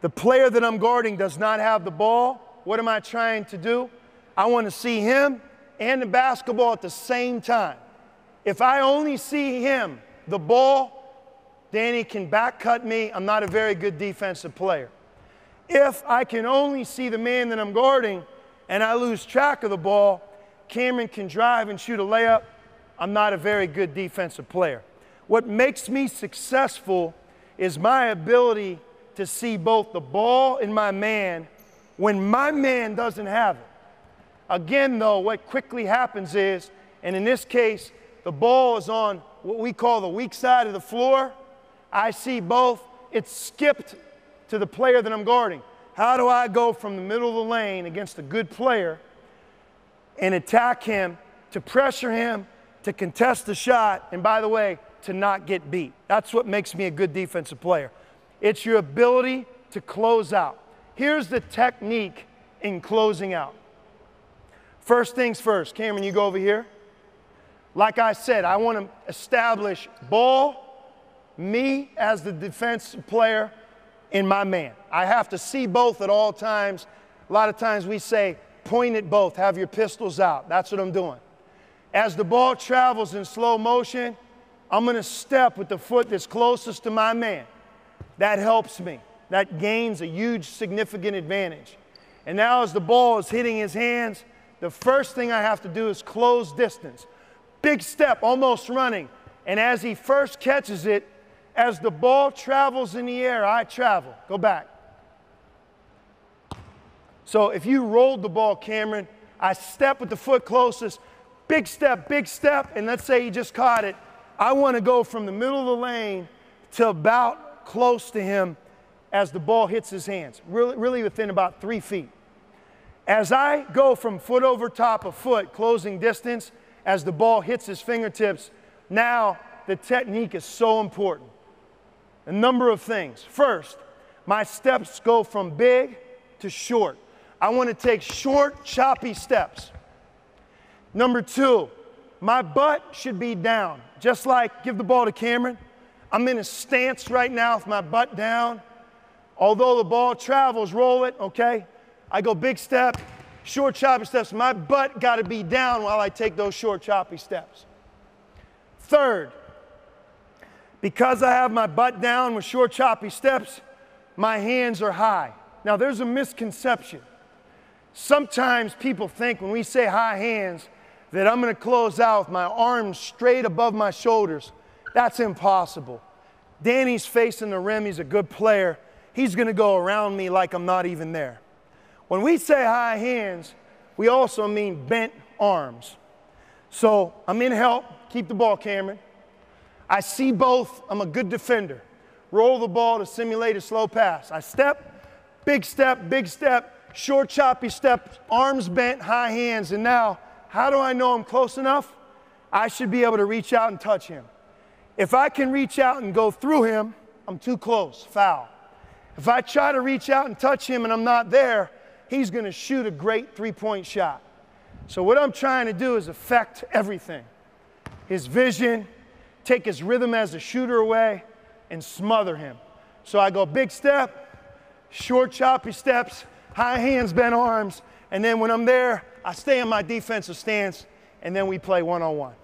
The player that I'm guarding does not have the ball. What am I trying to do? I want to see him and the basketball at the same time. If I only see him, the ball, Danny can back cut me. I'm not a very good defensive player. If I can only see the man that I'm guarding and I lose track of the ball, Cameron can drive and shoot a layup. I'm not a very good defensive player. What makes me successful is my ability to see both the ball and my man when my man doesn't have it. Again, though, what quickly happens is, and in this case, the ball is on what we call the weak side of the floor. I see both. It's skipped to the player that I'm guarding. How do I go from the middle of the lane against a good player and attack him, to pressure him, to contest the shot, and by the way, to not get beat? That's what makes me a good defensive player. It's your ability to close out. Here's the technique in closing out. First things first. Cameron, you go over here. Like I said, I want to establish ball, me as the defensive player, and my man. I have to see both at all times. A lot of times we say, point at both, have your pistols out. That's what I'm doing. As the ball travels in slow motion, I'm going to step with the foot that's closest to my man. That helps me. That gains a huge, significant advantage. And now as the ball is hitting his hands, the first thing I have to do is close distance. Big step, almost running. And as he first catches it, as the ball travels in the air, I travel. Go back. So if you rolled the ball, Cameron, I step with the foot closest, big step, and let's say you just caught it. I want to go from the middle of the lane to about close to him as the ball hits his hands, really within about 3 feet. As I go from foot over top of foot, closing distance, as the ball hits his fingertips, now the technique is so important. A number of things. First, my steps go from big to short. I want to take short, choppy steps. Number two, my butt should be down. Just like, give the ball to Cameron. I'm in a stance right now with my butt down. Although the ball travels, roll it, okay? I go big step, short, choppy steps. My butt got to be down while I take those short, choppy steps. Third, because I have my butt down with short, choppy steps, my hands are high. Now, there's a misconception. Sometimes people think when we say high hands that I'm going to close out with my arms straight above my shoulders. That's impossible. Danny's facing the rim. He's a good player. He's going to go around me like I'm not even there. When we say high hands, we also mean bent arms. So I'm in help. Keep the ball, Cameron. I see both. I'm a good defender. Roll the ball to simulate a slow pass. I step, big step, short, choppy step, arms bent, high hands. And now, how do I know I'm close enough? I should be able to reach out and touch him. If I can reach out and go through him, I'm too close, foul. If I try to reach out and touch him and I'm not there, he's going to shoot a great three-point shot. So what I'm trying to do is affect everything. His vision, take his rhythm as a shooter away, and smother him. So I go big step, short choppy steps, high hands, bent arms, and then when I'm there, I stay in my defensive stance, and then we play one-on-one.